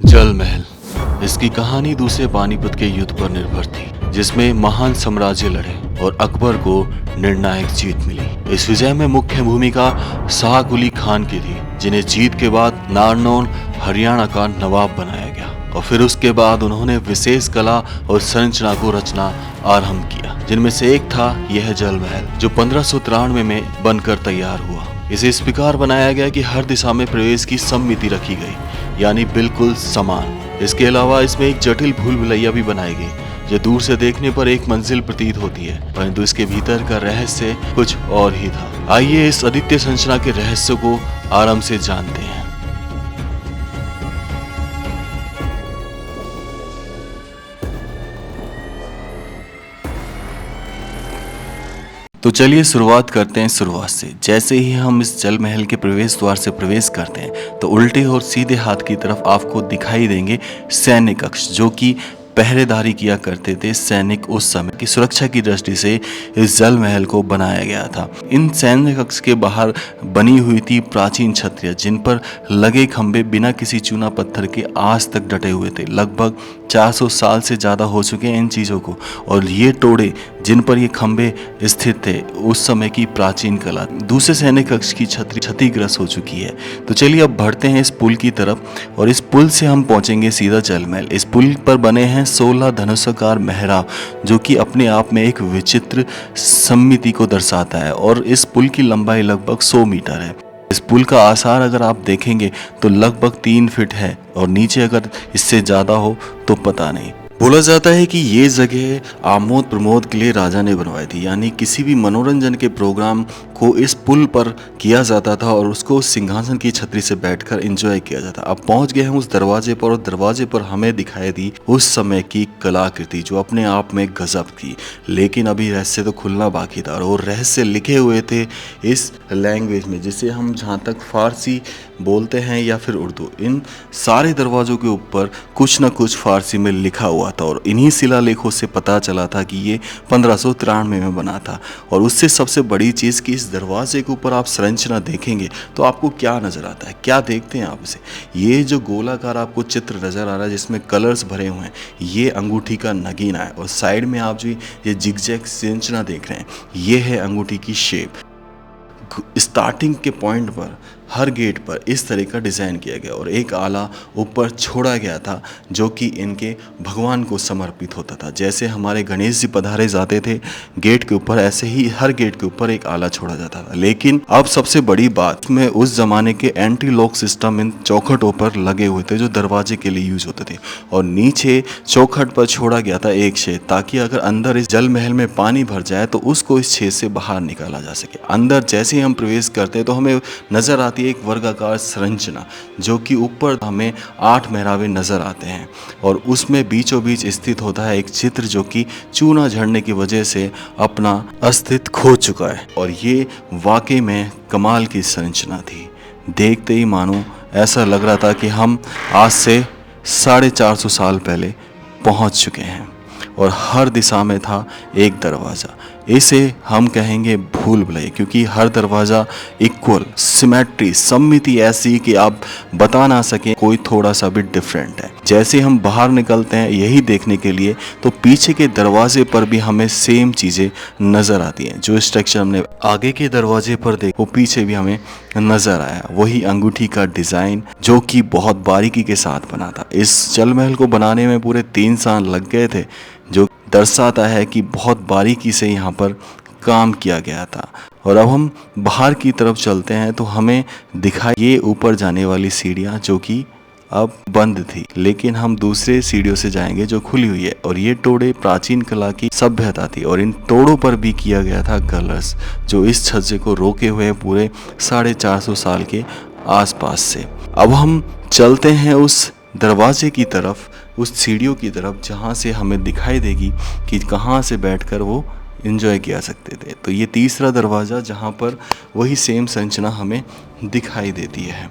जल महल। इसकी कहानी दूसरे पानीपत के युद्ध पर निर्भर थी, जिसमें महान साम्राज्य लड़े और अकबर को निर्णायक जीत मिली। इस विजय में मुख्य भूमिका शाह कुली खान की थी, जिन्हें जीत के बाद नारनौल हरियाणा का नवाब बनाया गया और फिर उसके बाद उन्होंने विशेष कला और संरचना को रचना आरंभ किया, जिनमें से एक था यह जल महल, जो 1593 में बनकर तैयार हुआ। इसे इस प्रकार बनाया गया कि हर दिशा में प्रवेश की सम्मिति रखी गई, यानी बिल्कुल समान। इसके अलावा इसमें एक जटिल भूल भुलैया भी बनाई गई, जो दूर से देखने पर एक मंजिल प्रतीत होती है, परंतु इसके भीतर का रहस्य कुछ और ही था। आइए इस अद्वितीय संरचना के रहस्य को आराम से जानते हैं। तो चलिए शुरुआत करते हैं शुरुआत से। जैसे ही हम इस जल महल के प्रवेश द्वार से प्रवेश करते हैं तो उल्टे और सीधे हाथ की तरफ आपको दिखाई देंगे सैन्य कक्ष, जो कि पहरेदारी किया करते थे सैनिक। उस समय की सुरक्षा की दृष्टि से इस जल महल को बनाया गया था। इन सैन्य कक्ष के बाहर बनी हुई थी प्राचीन छतरियां, जिन पर लगे खंभे बिना किसी चूना पत्थर के आज तक डटे हुए थे। लगभग 400 साल से ज़्यादा हो चुके हैं इन चीज़ों को, और ये टोड़े जिन पर ये खंभे स्थित थे उस समय की प्राचीन कला। दूसरे सैन्य कक्ष की छतरी क्षतिग्रस्त हो चुकी है। तो चलिए अब बढ़ते हैं इस पुल की तरफ, और इस पुल से हम पहुंचेंगे सीधा जल महल। इस पुल पर बने हैं 16 धनुषाकार मेहराब, जो कि अपने आप में एक विचित्र सम्मिति को दर्शाता है, और इस पुल की लंबाई लगभग 100 मीटर है। इस पुल का आसार अगर आप देखेंगे तो लगभग 3 फीट है, और नीचे अगर इससे ज़्यादा हो तो पता नहीं। बोला जाता है कि ये जगह आमोद प्रमोद के लिए राजा ने बनवाई थी, यानी किसी भी मनोरंजन के प्रोग्राम को इस पुल पर किया जाता था और उसको सिंहासन की छतरी से बैठकर एंजॉय किया जाता। अब पहुंच गए हम उस दरवाजे पर, और दरवाजे पर हमें दिखाई दी उस समय की कलाकृति, जो अपने आप में गजब थी। लेकिन अभी रहस्य तो खुलना बाकी था, और वो रहस्य लिखे हुए थे इस लैंग्वेज में, जिसे हम जहाँ तक फारसी बोलते हैं या फिर उर्दू। इन सारे दरवाजों के ऊपर कुछ न कुछ फारसी में लिखा हुआ था, और इन्हीं शिलालेखों से पता चला था कि ये 1593 में बना था। और उससे सबसे बड़ी चीज़ कि इस दरवाजे के ऊपर आप संरचना देखेंगे तो आपको क्या नज़र आता है, क्या देखते हैं आप इसे? ये जो गोलाकार आपको चित्र नज़र आ रहा है जिसमें कलर्स भरे हुए हैं, ये अंगूठी का नगीना है। और साइड में आप जो ये जिगजैग संरचना देख रहे हैं, ये है अंगूठी की शेप। स्टार्टिंग के पॉइंट पर हर गेट पर इस तरह का डिज़ाइन किया गया, और एक आला ऊपर छोड़ा गया था जो कि इनके भगवान को समर्पित होता था। जैसे हमारे गणेश जी पधारे जाते थे गेट के ऊपर, ऐसे ही हर गेट के ऊपर एक आला छोड़ा जाता था। लेकिन अब सबसे बड़ी बात में उस ज़माने के एंटी लॉक सिस्टम इन चौखटों पर लगे हुए थे, जो दरवाजे के लिए यूज होते थे, और नीचे चौखट पर छोड़ा गया था एक छेद, ताकि अगर अंदर इस जल महल में पानी भर जाए तो उसको इस छेद से बाहर निकाला जा सके। अंदर जैसे ही हम प्रवेश करते हैं तो हमें नजर आती है एक वर्गाकार संरचना, जो कि ऊपर हमें 8 मेहराबें नजर आते हैं, और उसमें बीचों बीच स्थित होता है एक चित्र, जो कि चूना झड़ने की वजह से अपना अस्तित्व खो चुका है। और ये वाकई में कमाल की संरचना थी। देखते ही मानो ऐसा लग रहा था कि हम आज से 450 साल पहले पहुंच चुके हैं। और हर दिशा में था एक दरवाज़ा। इसे हम कहेंगे भूल भुलैया, क्योंकि हर दरवाज़ा इक्वल, सिमेट्री, सम्मिति ऐसी कि आप बता ना सकें कोई थोड़ा सा भी डिफरेंट है। जैसे हम बाहर निकलते हैं यही देखने के लिए, तो पीछे के दरवाजे पर भी हमें सेम चीज़ें नज़र आती हैं। जो स्ट्रक्चर हमने आगे के दरवाजे पर देखा वो पीछे भी हमें नज़र आया। वही अंगूठी का डिज़ाइन, जो कि बहुत बारीकी के साथ बना था। इस जल महल को बनाने में पूरे 3 साल लग गए थे, जो दर्शाता है कि बहुत बारीकी से यहाँ पर काम किया गया था। और अब हम बाहर की तरफ चलते हैं तो हमें दिखाई ये ऊपर जाने वाली सीढ़ियाँ, जो कि अब बंद थी, लेकिन हम दूसरे सीढ़ियों से जाएंगे जो खुली हुई है। और ये टोड़े प्राचीन कला की सभ्यता थी, और इन टोड़ों पर भी किया गया था कलर्स, जो इस छज्जे को रोके हुए पूरे 450 साल के आसपास से। अब हम चलते हैं उस दरवाजे की तरफ, उस सीढ़ियों की तरफ, जहाँ से हमें दिखाई देगी कि कहाँ से बैठकर वो एंजॉय किया सकते थे। तो ये तीसरा दरवाज़ा, जहाँ पर वही सेम संरचना हमें दिखाई देती है।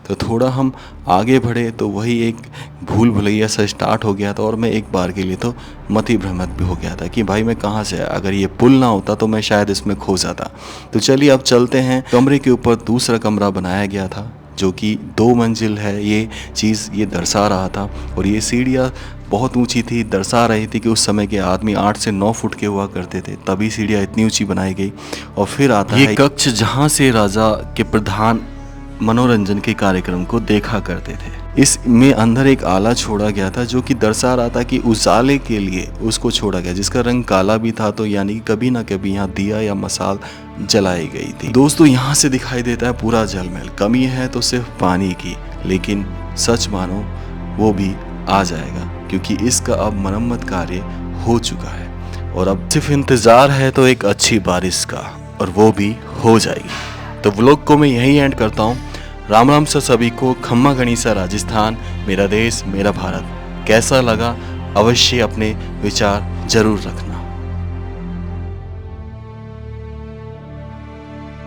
तो थोड़ा हम आगे बढ़े तो वही एक भूल भुलैया सा स्टार्ट हो गया था, और मैं एक बार के लिए तो मति भ्रमित भी हो गया था कि भाई मैं कहाँ से आया। अगर ये पुल ना होता तो मैं शायद इसमें खो जाता। तो चलिए अब चलते हैं। कमरे के ऊपर दूसरा कमरा बनाया गया था, जो कि 2 मंजिल है, ये चीज़ ये दर्शा रहा था। और ये सीढ़ियाँ बहुत ऊंची थी, दर्शा रही थी कि उस समय के आदमी 8 से 9 फुट के हुआ करते थे, तभी सीढ़ियाँ इतनी ऊंची बनाई गई। और फिर आता है ये कक्ष जहाँ से राजा के प्रधान मनोरंजन के कार्यक्रम को देखा करते थे। इसमें अंदर एक आला छोड़ा गया था जो कि दर्शा रहा था कि उजाले के लिए उसको छोड़ा गया, जिसका रंग काला भी था, तो यानी कि कभी ना कभी यहाँ दिया या मसाल जलाई गई थी। दोस्तों, यहाँ से दिखाई देता है पूरा जल महल। कमी है तो सिर्फ पानी की, लेकिन सच मानो वो भी आ जाएगा, क्योंकि इसका अब मरम्मत कार्य हो चुका है और अब सिर्फ इंतज़ार है तो एक अच्छी बारिश का, और वो भी हो जाएगी। तो व्लॉग को मैं यहीं एंड करता हूँ। राम राम सर सभी को। खम्मा गणिसा राजस्थान, मेरा देश मेरा भारत। कैसा लगा अवश्य अपने विचार जरूर रखना।